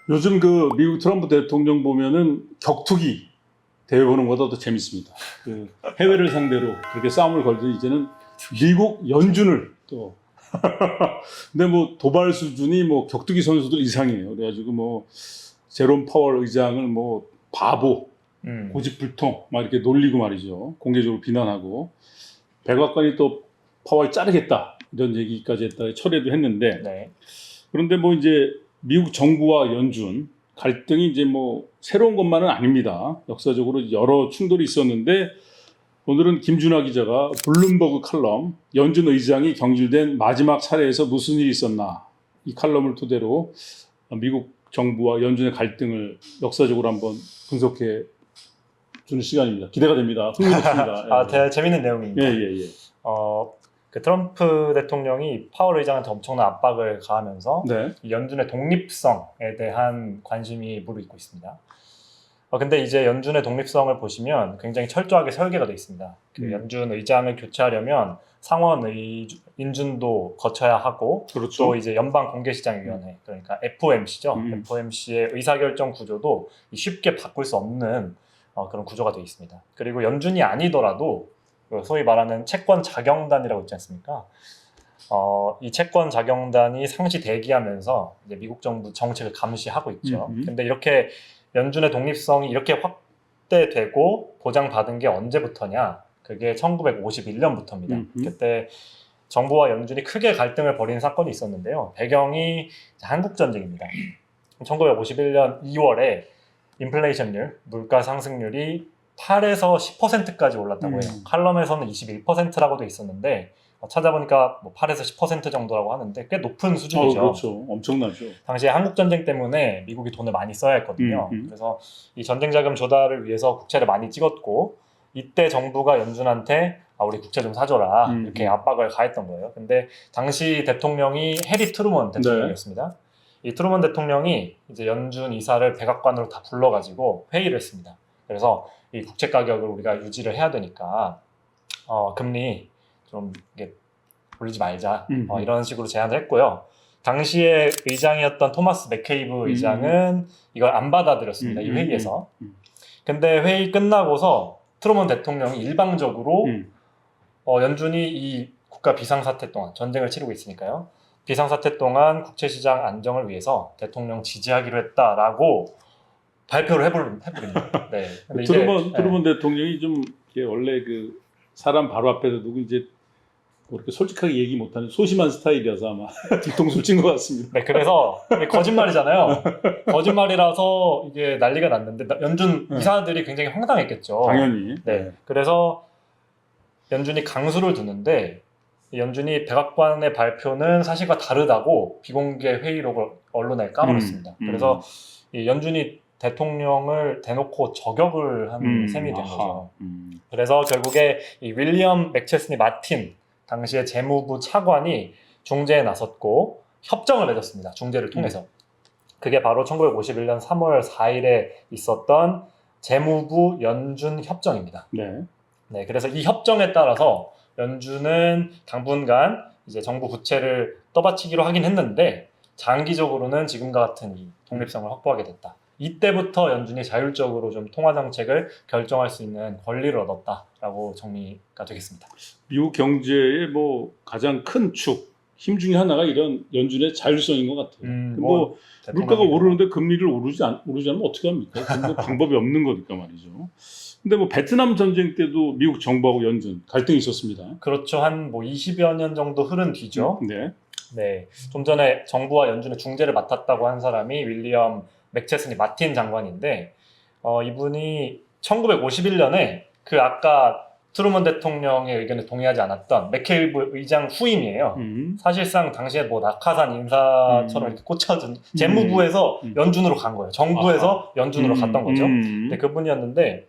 요즘 그 미국 트럼프 대통령 보면은 격투기 대회 보는 것보다 더 재밌습니다. 그 해외를 상대로 그렇게 싸움을 걸더니 이제는 미국 연준을 또 근데 뭐 도발 수준이 뭐 격투기 선수들 이상이에요. 그래가지고 뭐 제롬 파월 의장을 뭐 바보, 고집불통 막 이렇게 놀리고 말이죠. 공개적으로 비난하고 백악관이 또 파월 자르겠다 이런 얘기까지 했다 철회도 했는데 네. 그런데 뭐 이제 미국 정부와 연준 갈등이 이제 뭐 새로운 것만은 아닙니다. 역사적으로 여러 충돌이 있었는데 오늘은 김준하 기자가 블룸버그 칼럼 연준 의장이 경질된 마지막 사례에서 무슨 일이 있었나 이 칼럼을 토대로 미국 정부와 연준의 갈등을 역사적으로 한번 분석해 주는 시간입니다. 기대가 됩니다. 흥미롭습니다. 아, 되게 재밌는 내용입니다. 예. 그 트럼프 대통령이 파월 의장한테 엄청난 압박을 가하면서 네. 이 연준의 독립성에 대한 관심이 무르익고 있습니다. 근데 이제 연준의 독립성을 보시면 굉장히 철저하게 설계가 되어 있습니다. 그 연준 의장을 교체하려면 상원 인준도 거쳐야 하고 그렇죠. 또 이제 연방공개시장위원회 그러니까 FOMC죠. FOMC의 의사결정 구조도 쉽게 바꿀 수 없는 그런 구조가 되어 있습니다. 그리고 연준이 아니더라도 소위 말하는 채권 자경단이라고 있지 않습니까? 이 채권 자경단이 상시 대기하면서 이제 미국 정부 정책을 감시하고 있죠. 근데 이렇게 연준의 독립성이 이렇게 확대되고 보장받은 게 언제부터냐? 그게 1951년부터입니다. 그때 정부와 연준이 크게 갈등을 벌이는 사건이 있었는데요. 배경이 한국전쟁입니다. 1951년 2월에 인플레이션율, 물가 상승률이 8에서 10%까지 올랐다고 해요. 칼럼에서는 21%라고 돼 있었는데 찾아보니까 뭐 8에서 10% 정도라고 하는데 꽤 높은 수준이죠. 그렇죠. 엄청나죠. 당시에 한국전쟁 때문에 미국이 돈을 많이 써야 했거든요. 그래서 이 전쟁 자금 조달을 위해서 국채를 많이 찍었고 이때 정부가 연준한테 우리 국채 좀 사줘라 이렇게 압박을 가했던 거예요. 근데 당시 대통령이 해리 트루먼 대통령이었습니다. 이 트루먼 대통령이 이제 연준 이사를 백악관으로 다 불러가지고 회의를 했습니다. 그래서 이 국채 가격을 우리가 유지를 해야 되니까 금리 좀 이게 올리지 말자 이런 식으로 제안을 했고요. 당시에 의장이었던 토마스 맥케이브 의장은 이걸 안 받아들였습니다. 이 회의에서. 근데 회의 끝나고서 트루먼 대통령이 일방적으로 연준이 이 국가 비상사태 동안 전쟁을 치르고 있으니까요. 비상사태 동안 국채시장 안정을 위해서 대통령 지지하기로 했다라고 발표를 해버립니다. 네. 근데 트루먼 대통령이 좀 원래 그 사람 바로 앞에서 두고 이제 뭐 이렇게 솔직하게 얘기 못하는 소심한 스타일이어서 아마 뒤통수를 친 것 같습니다. 네, 그래서 이게 거짓말이잖아요. 거짓말이라서 이게 난리가 났는데 연준 이사들이 굉장히 황당했겠죠. 당연히. 네. 그래서 연준이 강수를 두는데 연준이 백악관의 발표는 사실과 다르다고 비공개 회의록을 언론에 까버렸습니다. 그래서 이 연준이 대통령을 대놓고 저격을 한 셈이 된 거죠. 그래서 결국에 이 윌리엄 맥체스니 마틴 당시의 재무부 차관이 중재에 나섰고 협정을 맺었습니다. 중재를 통해서. 그게 바로 1951년 3월 4일에 있었던 재무부 연준 협정입니다. 네, 그래서 이 협정에 따라서 연준은 당분간 이제 정부 부채를 떠받치기로 하긴 했는데 장기적으로는 지금과 같은 이 독립성을 확보하게 됐다. 이때부터 연준이 자율적으로 좀 통화 정책을 결정할 수 있는 권리를 얻었다라고 정리가 되겠습니다. 미국 경제의 뭐 가장 큰 축, 힘 중에 하나가 이런 연준의 자율성인 것 같아요. 뭐 물가가 오르는데 금리를 오르지 않으면 어떻게 합니까? 방법이 없는 거니까 말이죠. 근데 뭐 베트남 전쟁 때도 미국 정부하고 연준 갈등이 있었습니다. 그렇죠. 한 뭐 20여 년 정도 흐른 뒤죠. 네. 좀 전에 정부와 연준의 중재를 맡았다고 한 사람이 윌리엄 맥체스니 마틴 장관인데 이분이 1951년에 그 아까 트루먼 대통령의 의견에 동의하지 않았던 맥케이브 의장 후임이에요. 사실상 당시에 뭐 낙하산 인사처럼 이렇게 꽂혀진 재무부에서 연준으로 간 거예요. 정부에서 연준으로 갔던 거죠. 근데 그분이었는데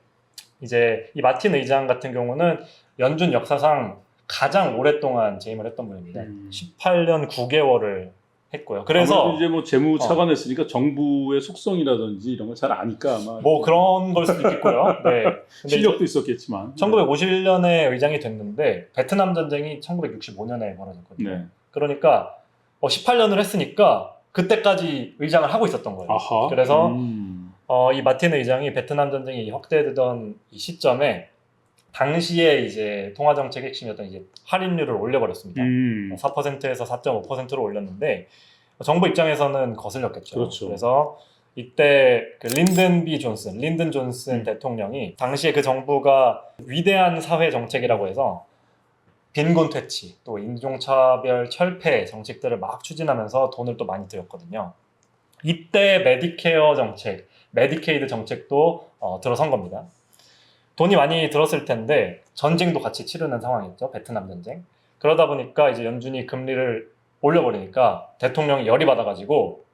이제 이 마틴 의장 같은 경우는 연준 역사상 가장 오랫동안 재임을 했던 분입니다. 18년 9개월을 했고요. 그래서 이제 뭐 재무 차관했으니까 정부의 속성이라든지 이런 걸 잘 아니까 아마 뭐 그런 걸 수도 있겠고요. 네. 근데 실력도 있었겠지만 1951년에 의장이 됐는데 베트남 전쟁이 1965년에 벌어졌거든요. 그러니까 18년을 했으니까 그때까지 의장을 하고 있었던 거예요. 아하. 그래서 이 마틴 의장이 베트남 전쟁이 확대되던 이 시점에 당시에 이제 통화 정책 핵심이었던 이제 할인율을 올려버렸습니다. 4%에서 4.5%로 올렸는데 정부 입장에서는 거슬렸겠죠. 그렇죠. 그래서 이때 그 린든 존슨 대통령이 당시에 그 정부가 위대한 사회 정책이라고 해서 빈곤 퇴치, 또 인종차별 철폐 정책들을 막 추진하면서 돈을 또 많이 들였거든요. 이때 메디케어 정책, 메디케이드 정책도 들어선 겁니다. 돈이 많이 들었을 텐데 전쟁도 같이 치르는 상황이었죠. 베트남 전쟁. 그러다 보니까 이제 연준이 금리를 올려버리니까 대통령이 열이 받아가지고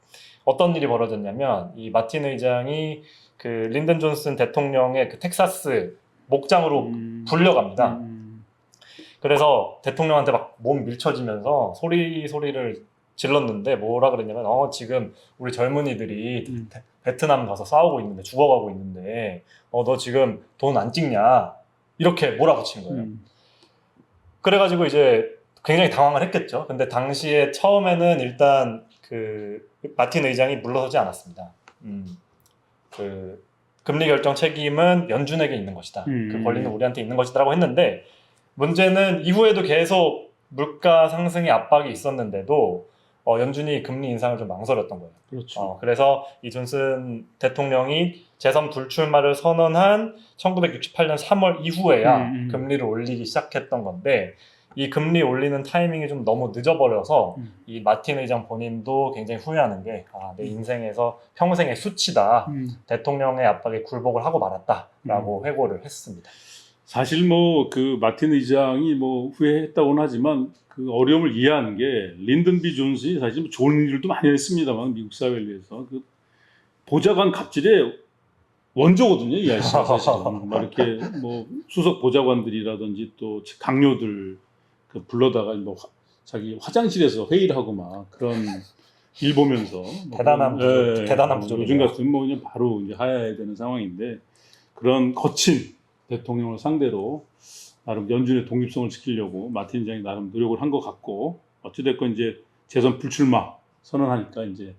어떤 일이 벌어졌냐면 이 마틴 의장이 그 린든 존슨 대통령의 그 텍사스 목장으로 불려갑니다. 그래서 대통령한테 막 몸 밀쳐지면서 소리를 질렀는데 뭐라 그랬냐면 지금 우리 젊은이들이 베트남 가서 싸우고 있는데 죽어가고 있는데 너 지금 돈 안 찍냐 이렇게 몰아붙인 거예요. 그래가지고 이제 굉장히 당황을 했겠죠. 근데 당시에 처음에는 일단 그 마틴 의장이 물러서지 않았습니다. 그 금리 결정 책임은 연준에게 있는 것이다. 그 권리는 우리한테 있는 것이다라고 했는데 문제는 이후에도 계속 물가 상승의 압박이 있었는데도 연준이 금리 인상을 좀 망설였던 거예요. 그렇죠. 그래서 이 존슨 대통령이 재선 불출마를 선언한 1968년 3월 이후에야 금리를 올리기 시작했던 건데 이 금리 올리는 타이밍이 좀 너무 늦어버려서 이 마틴 의장 본인도 굉장히 후회하는 게 내 인생에서 평생의 수치다. 대통령의 압박에 굴복을 하고 말았다라고 회고를 했습니다. 사실 뭐 그 마틴 의장이 뭐 후회했다고는 하지만 그 어려움을 이해하는 게 린든 B 존슨이 사실 좋은 일도 많이 했습니다만 미국 사회를 위해서 그 보좌관 갑질의 원조거든요, 이 아저씨가 사실은. 막 이렇게 뭐 수석 보좌관들이라든지 또 강요들 그 불러다가 뭐 자기 화장실에서 회의를 하고 막 그런 일 보면서 대단한 부족, 대단한 부족이네요. 요즘 같으면 뭐 그냥 바로 이제 하야해야 되는 상황인데 그런 거친 대통령을 상대로 나름 연준의 독립성을 지키려고 마틴 의장이 나름 노력을 한 것 같고 어찌됐건 이제 재선 불출마 선언하니까 이제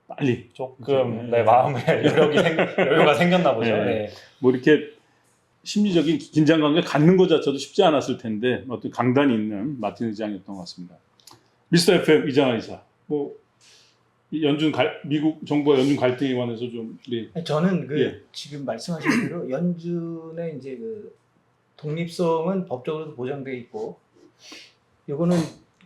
빨리 조금 내 마음에 여유가 생겼나 보죠. 네. 뭐 이렇게 심리적인 긴장감을 갖는 것 자체도 쉽지 않았을 텐데 어떤 강단이 있는 마틴 의장이었던 것 같습니다. 미스터 FM 이장한 이사, 뭐 미국 정부와 연준 갈등에 관해서 좀 저는 지금 말씀하신 대로 연준의 이제 그 독립성은 법적으로도 보장돼 있고, 요거는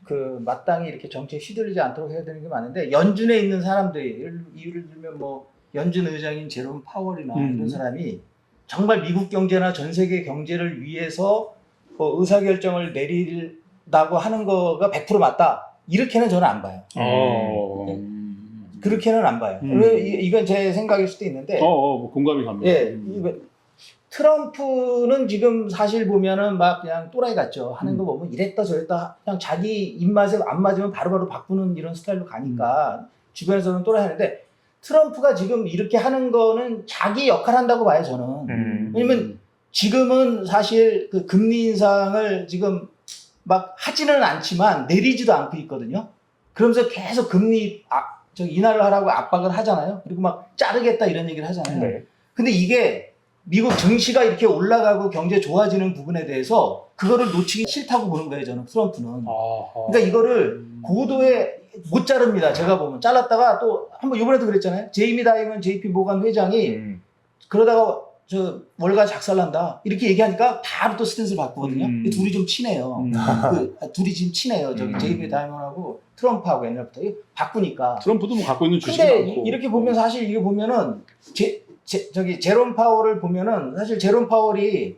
그 마땅히 이렇게 정치에 휘둘리지 않도록 해야 되는 게 맞는데 연준에 있는 사람들이 예를 들면 뭐 연준 의장인 제롬 파월이나 이런 사람이 정말 미국 경제나 전 세계 경제를 위해서 의사결정을 내린다고 하는 거가 100% 맞다 이렇게는 저는 안 봐요. 그렇게는 안 봐요. 이건 제 생각일 수도 있는데 뭐 공감이 갑니다. 트럼프는 지금 사실 보면은 막 그냥 또라이 같죠. 하는 거 보면 이랬다 저랬다 그냥 자기 입맛에 안 맞으면 바로바로 바꾸는 이런 스타일로 가니까 주변에서는 또라이 하는데 트럼프가 지금 이렇게 하는 거는 자기 역할 한다고 봐요, 저는. 왜냐면 지금은 사실 그 금리 인상을 지금 막 하지는 않지만 내리지도 않고 있거든요. 그러면서 계속 금리 인하를 하라고 압박을 하잖아요. 그리고 막 자르겠다 이런 얘기를 하잖아요. 네. 근데 이게 미국 증시가 이렇게 올라가고 경제 좋아지는 부분에 대해서 그거를 놓치기 싫다고 보는 거예요, 저는 트럼프는. 그러니까 이거를 고도에 못 자릅니다. 제가 보면 잘랐다가 또 한번 이번에도 그랬잖아요. 제이미 다이먼 JP 모간 회장이 그러다가 저 월가 작살난다 이렇게 얘기하니까 바로 또 스탠스를 바꾸거든요. 둘이 좀 친해요. 둘이 지금 친해요. 저기 제이미 다이먼하고 트럼프하고 옛날부터 바꾸니까. 트럼프도 뭐 갖고 있는 주식이 근데 많고. 이렇게 보면 사실 이거 보면은 저기 제롬 파월을 보면은 사실 제롬 파월이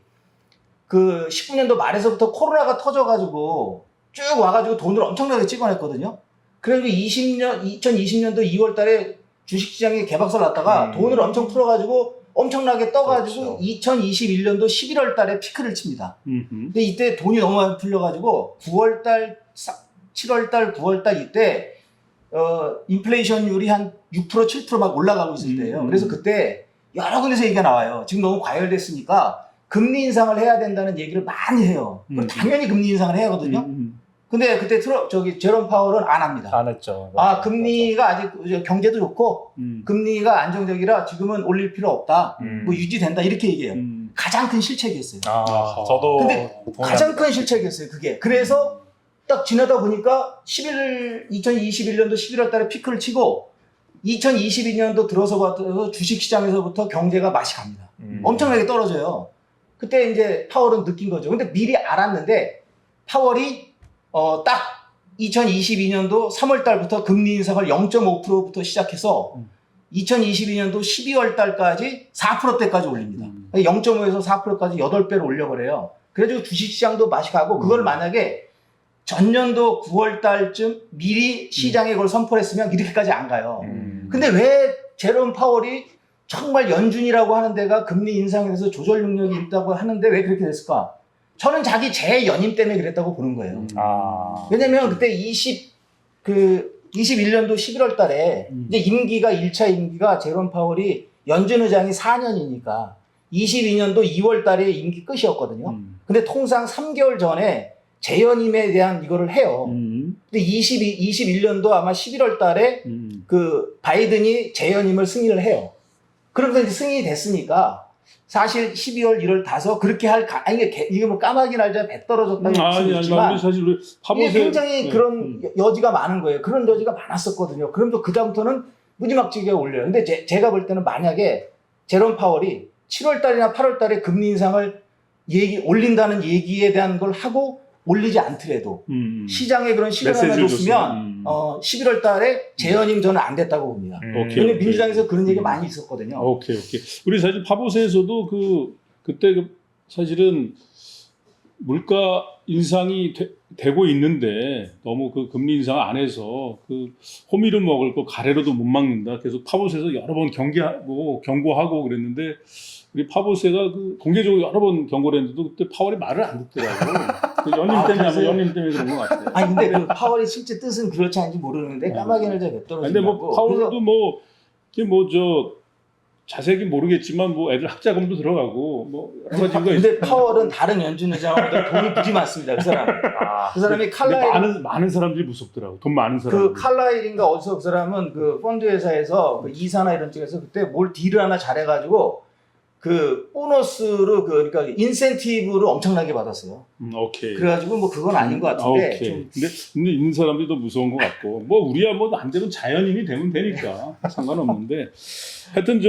그 19년도 말에서부터 코로나가 터져가지고 쭉 와가지고 돈을 엄청나게 찍어냈거든요. 그래가지고 2020년도 2월 달에 주식시장에 개박살 났다가 돈을 엄청 풀어가지고 엄청나게 떠가지고 그렇죠. 2021년도 11월 달에 피크를 칩니다. 근데 이때 돈이 너무 많이 풀려가지고 9월 달, 7월 달, 9월 달 이때 인플레이션율이 한 6%, 7% 막 올라가고 있을 때예요. 그래서 그때 여러 군데서 얘기가 나와요. 지금 너무 과열됐으니까 금리 인상을 해야 된다는 얘기를 많이 해요. 그럼 당연히 금리 인상을 해야 하거든요. 근데 그때 제롬 파월은 안 합니다. 안 했죠. 금리가 아직 경제도 좋고 금리가 안정적이라 지금은 올릴 필요 없다. 뭐 유지된다 이렇게 얘기해요. 가장 큰 실책이었어요. 저도 근데 가장 큰 실책이었어요. 그게. 그래서 딱 지나다 보니까 2021년도 11월 달에 피크를 치고 2022년도 들어서부터 주식시장에서부터 경제가 맛이 갑니다. 엄청나게 떨어져요. 그때 이제 파월은 느낀 거죠. 근데 미리 알았는데 파월이 딱 2022년도 3월 달부터 금리 인상을 0.5%부터 시작해서 2022년도 12월 달까지 4%대까지 올립니다. 0.5에서 4%까지 8배를 올려버려요. 그래가지고 주식시장도 맛이 가고 그걸 만약에 전년도 9월 달쯤 미리 시장에 그걸 선포를 했으면 이렇게까지 안 가요. 근데 왜 제롬 파월이 정말 연준이라고 하는 데가 금리 인상에 대해서 조절 능력이 있다고 하는데 왜 그렇게 됐을까? 저는 자기 재연임 때문에 그랬다고 보는 거예요. 왜냐면 그때 21년도 11월 달에 이제 임기가 1차 임기가 제롬 파월이 연준 의장이 4년이니까 22년도 2월 달에 임기 끝이었거든요. 근데 통상 3개월 전에 재연임에 대한 이거를 해요. 근데 21년도 아마 11월 달에 그 바이든이 재연임을 승인을 해요. 그러면서 이제 승인이 됐으니까 사실 12월 1월 다서 그렇게 이게 뭐 까마귀 날짜 배 떨어졌다는 말씀이 있지만 사실 우리 이게 굉장히 그런 여지가 많은 거예요. 그런 여지가 많았었거든요. 그러면서 그다음부터는 무지막지하게 올려요. 근데 제가 볼 때는 만약에 제롬 파월이 7월 달이나 8월 달에 금리 인상을 올린다는 얘기에 대한 걸 하고 올리지 않더라도 시장에 그런 시그널을 줬으면 11월 달에 재연임 저는 안 됐다고 봅니다. 왜냐면 민주당에서 그런 얘기 많이 있었거든요. 오케이. 우리 사실 파보세에서도 그때 사실은 물가 인상이 되고 있는데 너무 그 금리 인상 안 해서 그 호미를 먹을 거 가래로도 못 막는다. 계속 파보세에서 여러 번 경고하고 그랬는데 우리 파보세가 공개적으로 여러 번 경고를 했는데도 그때 파월이 말을 안 듣더라고요. 연임 때문에 그런 것 같아요. 아니 근데 그 파월의 실제 뜻은 그렇지 않은지 모르는데 까마귀는 잘 몇 떨어진다고. 근데 뭐 파월도 자세히 모르겠지만 애들 학자금도 들어가고 여러 가지가 근데 파월은 다른 연준 의장보다 돈이 되게 많습니다. 그 사람. 그 사람이 칼라일 많은 사람들이 무섭더라고. 돈 많은 사람. 그 칼라일인가 어디서 그 사람은 그 펀드 회사에서 그 이사나 이런 쪽에서 그때 뭘 딜을 하나 잘해가지고 그 보너스로 그러니까 인센티브를 엄청나게 받았어요. 오케이. 그래가지고 뭐 그건 아닌 것 같은데. 오케이. 근데 있는 사람들이 더 무서운 것 같고 우리야 안 되면 자연인이 되면 되니까 상관없는데 하여튼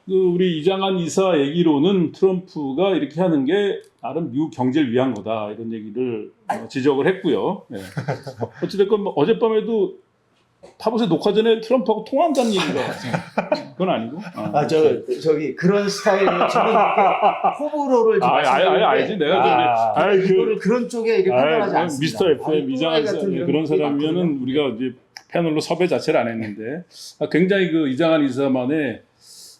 우리 이장한 이사 얘기로는 트럼프가 이렇게 하는 게 나름 미국 경제를 위한 거다 이런 얘기를 지적을 했고요. 네. 어찌됐건 어젯밤에도 파보세 녹화 전에 트럼프하고 통화한다는 얘기가 그건 아니고. 저기 그런 스타일로 지금 호불호를 좀 알지 내가 이거를 그런 쪽에 이렇게 판단하지 않습니다. 미스터 FM 이장한 그런 사람이면은 우리가 이제 패널로 섭외 자체를 안 했는데 굉장히 그 이장한 이사만의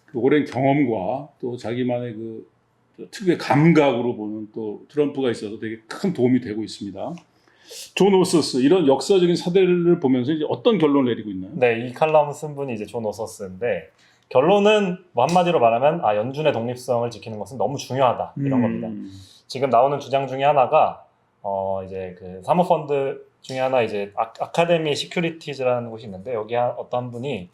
그 오랜 경험과 또 자기만의 그 특유의 감각으로 보는 또 트럼프가 있어서 되게 큰 도움이 되고 있습니다. 존 오서스 이런 역사적인 사례를 보면서 이제 어떤 결론을 내리고 있나요? 네, 이 칼럼 쓴 분이 이제 존 오서스인데 결론은 한마디로 말하면 연준의 독립성을 지키는 것은 너무 중요하다 이런 겁니다. 지금 나오는 주장 중에 하나가 이제 그 사모펀드 중에 하나 이제 아카데미 시큐리티즈라는 곳이 있는데 여기 어떤 분이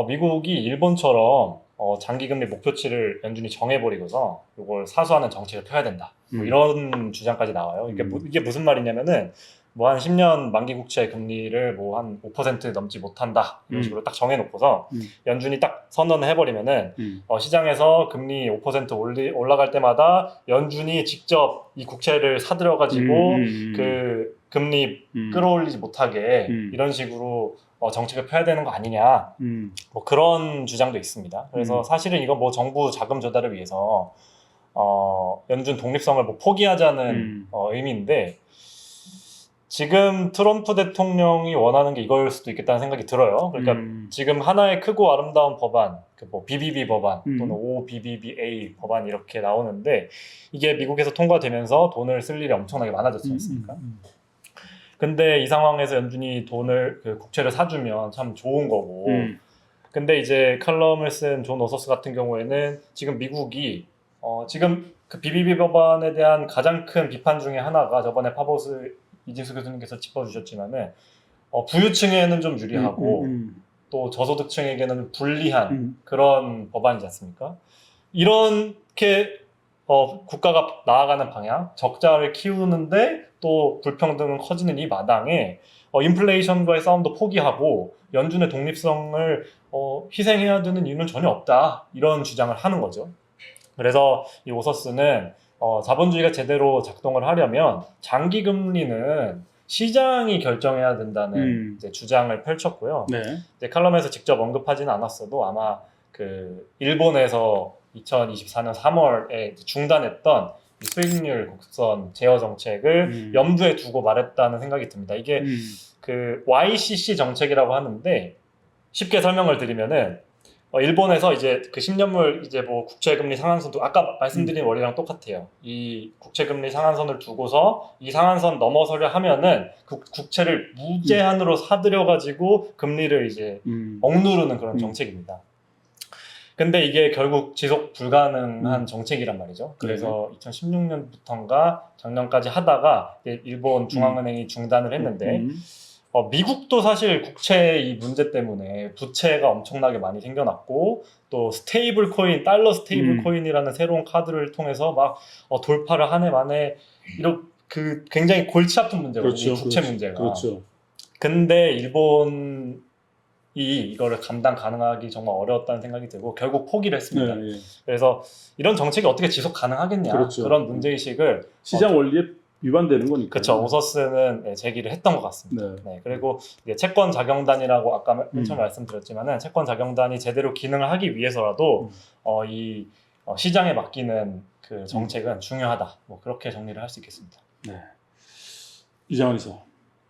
미국이 일본처럼 장기금리 목표치를 연준이 정해버리고서 이걸 사수하는 정책을 펴야 된다. 이런 주장까지 나와요. 이게 무슨 말이냐면은 한 10년 만기 국채 금리를 한 5% 넘지 못한다 이런 식으로 딱 정해놓고서 연준이 딱 선언을 해버리면은 시장에서 금리 5% 올라갈 때마다 연준이 직접 이 국채를 사들여가지고 그 금리 끌어올리지 못하게 이런 식으로 정책을 펴야 되는 거 아니냐 그런 주장도 있습니다. 그래서 사실은 이건 정부 자금 조달을 위해서 연준 독립성을 포기하자는 의미인데 지금 트럼프 대통령이 원하는 게 이걸 수도 있겠다는 생각이 들어요. 그러니까 지금 하나의 크고 아름다운 법안, BBB 법안 또는 OBBBA 법안 이렇게 나오는데 이게 미국에서 통과되면서 돈을 쓸 일이 엄청나게 많아졌지 않습니까? 근데 이 상황에서 연준이 국채를 사주면 참 좋은 거고 근데 이제 칼럼을 쓴 존 오서스 같은 경우에는 지금 미국이 지금 그 BBB 법안에 대한 가장 큰 비판 중에 하나가 저번에 이진수 교수님께서 짚어주셨지만은 부유층에는 좀 유리하고 또 저소득층에게는 불리한 그런 법안이지 않습니까? 이렇게 국가가 나아가는 방향, 적자를 키우는데 또 불평등은 커지는 이 마당에 인플레이션과의 싸움도 포기하고 연준의 독립성을 희생해야 되는 이유는 전혀 없다. 이런 주장을 하는 거죠. 그래서 이 오서스는 자본주의가 제대로 작동을 하려면 장기 금리는 시장이 결정해야 된다는 이제 주장을 펼쳤고요. 네. 이제 칼럼에서 직접 언급하지는 않았어도 아마 그 일본에서 2024년 3월에 중단했던 이 수익률 곡선 제어 정책을 염두에 두고 말했다는 생각이 듭니다. 이게 그 YCC 정책이라고 하는데 쉽게 설명을 드리면은 일본에서 이제 그 10년물 이제 뭐 국채금리 상한선도 아까 말씀드린 원리랑 똑같아요. 이 국채금리 상한선을 두고서 이 상한선 넘어서려 하면은 그 국채를 무제한으로 사들여 가지고 금리를 이제 억누르는 그런 정책입니다. 근데 이게 결국 지속 불가능한 정책이란 말이죠. 그래서 2016년부터인가 작년까지 하다가 일본 중앙은행이 중단을 했는데 미국도 사실 국채 이 문제 때문에 부채가 엄청나게 많이 생겨났고 또 스테이블 코인, 달러 스테이블 코인이라는 새로운 카드를 통해서 막 돌파를 한 해 만에 이런 그 굉장히 골치 아픈 문제거든요. 그렇죠, 이 국채 그렇죠, 문제가. 그렇죠. 근데 일본이 이거를 감당 가능하기 정말 어려웠다는 생각이 들고 결국 포기를 했습니다. 네, 예. 그래서 이런 정책이 어떻게 지속 가능하겠냐 그렇죠. 그런 문제의식을 시장 원리에 위반되는 거니까. 그렇죠. 오서스는 제기를 했던 것 같습니다. 네. 그리고 이제 채권 작용단이라고 아까 맨 처음 말씀드렸지만은 채권 작용단이 제대로 기능을 하기 위해서라도 이 시장에 맡기는 그 정책은 중요하다. 뭐 그렇게 정리를 할 수 있겠습니다. 네. 이장원 이사.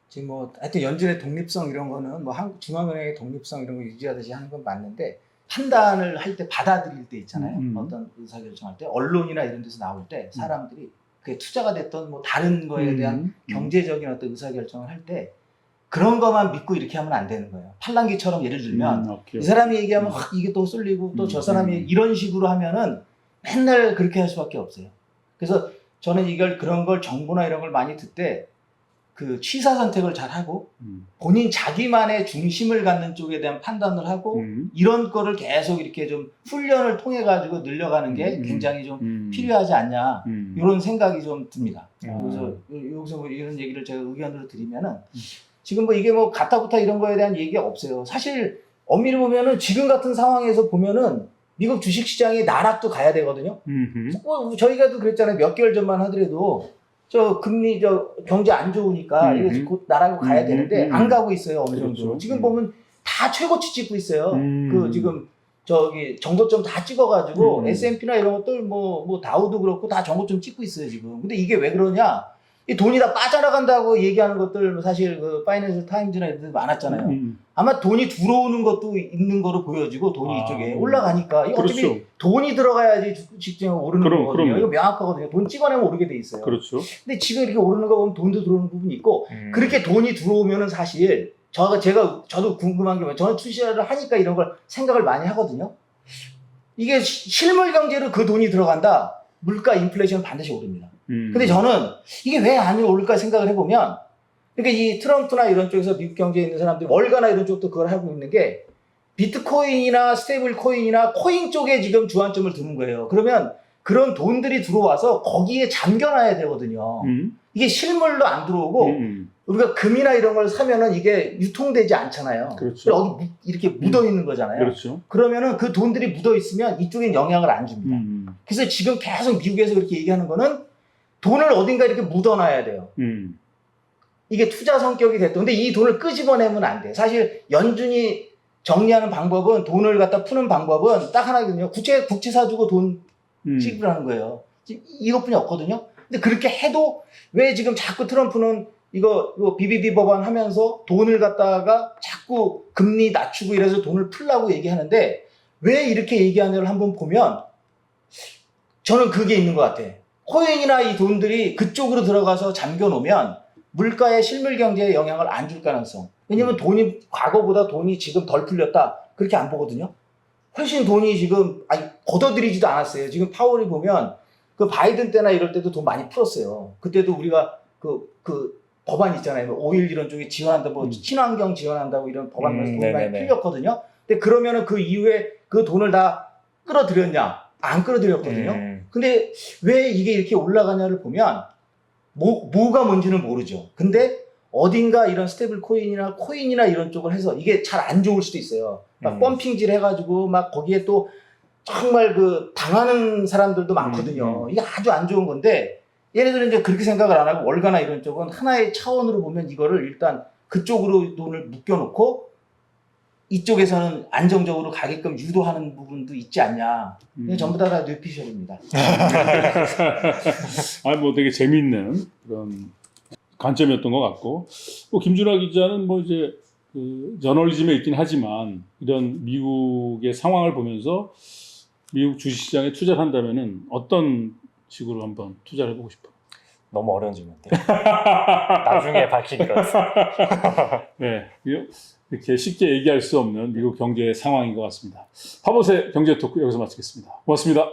지금 뭐 하여튼 연준의 독립성 이런 거는 뭐 한국 중앙은행의 독립성 이런 거 유지하듯이 하는 건 맞는데 판단을 할 때 받아들일 때 있잖아요. 어떤 의사결정할 때 언론이나 이런 데서 나올 때 사람들이 그게 투자가 됐던 뭐 다른 거에 대한 경제적인 어떤 의사결정을 할 때 그런 것만 믿고 이렇게 하면 안 되는 거예요. 팔랑귀처럼 예를 들면 이 사람이 얘기하면 확 이게 또 쏠리고 또 저 사람이 이런 식으로 하면은 맨날 그렇게 할 수밖에 없어요. 그래서 저는 이걸 그런 걸 정보나 이런 걸 많이 듣때 그 취사 선택을 잘 하고 본인 자기만의 중심을 갖는 쪽에 대한 판단을 하고 이런 거를 계속 이렇게 좀 훈련을 통해 가지고 늘려가는 게 굉장히 좀 필요하지 않냐 이런 생각이 좀 듭니다. 그래서 여기서 뭐 이런 얘기를 제가 의견으로 드리면은 지금 뭐 이게 뭐 가타부타 이런 거에 대한 얘기가 없어요. 사실 엄밀히 보면은 지금 같은 상황에서 보면은 미국 주식시장이 나락도 가야 되거든요. 뭐 저희가도 그랬잖아요. 몇 개월 전만 하더라도 저 금리 저 경제 안 좋으니까 이게 곧 나라고 가야 되는데 안 가고 있어요. 어느 정도. 그렇죠. 지금 보면 다 최고치 찍고 있어요. 그 지금 저기 정고점 다 찍어가지고 S&P나 이런 것들 뭐 다우도 그렇고 다 정고점 찍고 있어요 지금. 근데 이게 왜 그러냐? 이 돈이 다 빠져나간다고 얘기하는 것들 사실 그 파이낸셜 타임즈나 이런 데 많았잖아요. 아마 돈이 들어오는 것도 있는 거로 보여지고 돈이 이쪽에 올라가니까 이거 어차피 그렇죠. 돈이 들어가야지 주식시장이 오르는 거거든요. 그럼요. 이거 명확하거든요. 돈 찍어내면 오르게 돼 있어요. 그렇죠. 근데 지금 이렇게 오르는 거 보면 돈도 들어오는 부분이 있고 그렇게 돈이 들어오면은 사실 저도 궁금한 게 뭐예요. 저는 투자를 하니까 이런 걸 생각을 많이 하거든요. 이게 실물 경제로 그 돈이 들어간다. 물가 인플레이션은 반드시 오릅니다. 근데 저는 이게 왜 안 오를까 생각을 해보면 그러니까 이 트럼프나 이런 쪽에서 미국 경제에 있는 사람들이 월가나 이런 쪽도 그걸 하고 있는 게 비트코인이나 스테이블 코인이나 코인 쪽에 지금 주안점을 두는 거예요. 그러면 그런 돈들이 들어와서 거기에 잠겨놔야 되거든요. 이게 실물로 안 들어오고 우리가 금이나 이런 걸 사면은 이게 유통되지 않잖아요. 그렇죠. 어디 이렇게 묻어 있는 거잖아요. 그렇죠. 그러면은 그 돈들이 묻어 있으면 이쪽엔 영향을 안 줍니다. 그래서 지금 계속 미국에서 그렇게 얘기하는 거는 돈을 어딘가 이렇게 묻어놔야 돼요. 이게 투자 성격이 됐던. 근데 이 돈을 끄집어내면 안 돼. 사실 연준이 정리하는 방법은 돈을 갖다 푸는 방법은 딱 하나거든요. 국채 사주고 돈 지급하는 거예요. 이것뿐이 없거든요. 근데 그렇게 해도 왜 지금 자꾸 트럼프는 이거 BBB 법안 하면서 돈을 갖다가 자꾸 금리 낮추고 이래서 돈을 풀라고 얘기하는데 왜 이렇게 얘기하는지를 한번 보면 저는 그게 있는 것 같아. 코인이나 이 돈들이 그쪽으로 들어가서 잠겨 놓으면 물가의 실물 경제에 영향을 안 줄 가능성. 왜냐면 과거보다 돈이 지금 덜 풀렸다. 그렇게 안 보거든요. 훨씬 돈이 지금, 걷어들이지도 않았어요. 지금 파월이 보면 그 바이든 때나 이럴 때도 돈 많이 풀었어요. 그때도 우리가 그 법안 있잖아요. 뭐 오일 이런 쪽에 지원한다, 뭐 친환경 지원한다고 이런 법안에서 돈이 많이 풀렸거든요. 근데 그러면은 그 이후에 그 돈을 다 끌어들였냐? 안 끌어들였거든요. 근데 왜 이게 이렇게 올라가냐를 보면 뭐가 뭔지는 모르죠. 근데 어딘가 이런 스테이블 코인이나 이런 쪽을 해서 이게 잘 안 좋을 수도 있어요. 막 펌핑질 해가지고 막 거기에 또 정말 그 당하는 사람들도 많거든요. 이게 아주 안 좋은 건데 얘네들은 이제 그렇게 생각을 안 하고 월가나 이런 쪽은 하나의 차원으로 보면 이거를 일단 그쪽으로 돈을 묶여놓고 이쪽에서는 안정적으로 가게끔 유도하는 부분도 있지 않냐. 전부 다 뇌피셜입니다. 뭐 되게 재미있는 그런 관점이었던 것 같고, 뭐 김준하 기자는 뭐 이제 그 저널리즘에 있긴 하지만 이런 미국의 상황을 보면서 미국 주식시장에 투자를 한다면은 어떤 식으로 한번 투자를 해보고 싶어요. 너무 어려운 질문인데. 나중에 밝힐 것 같습니다. 네, 이렇게 쉽게 얘기할 수 없는 미국 경제 상황인 것 같습니다. 파보세 경제 토크 여기서 마치겠습니다. 고맙습니다.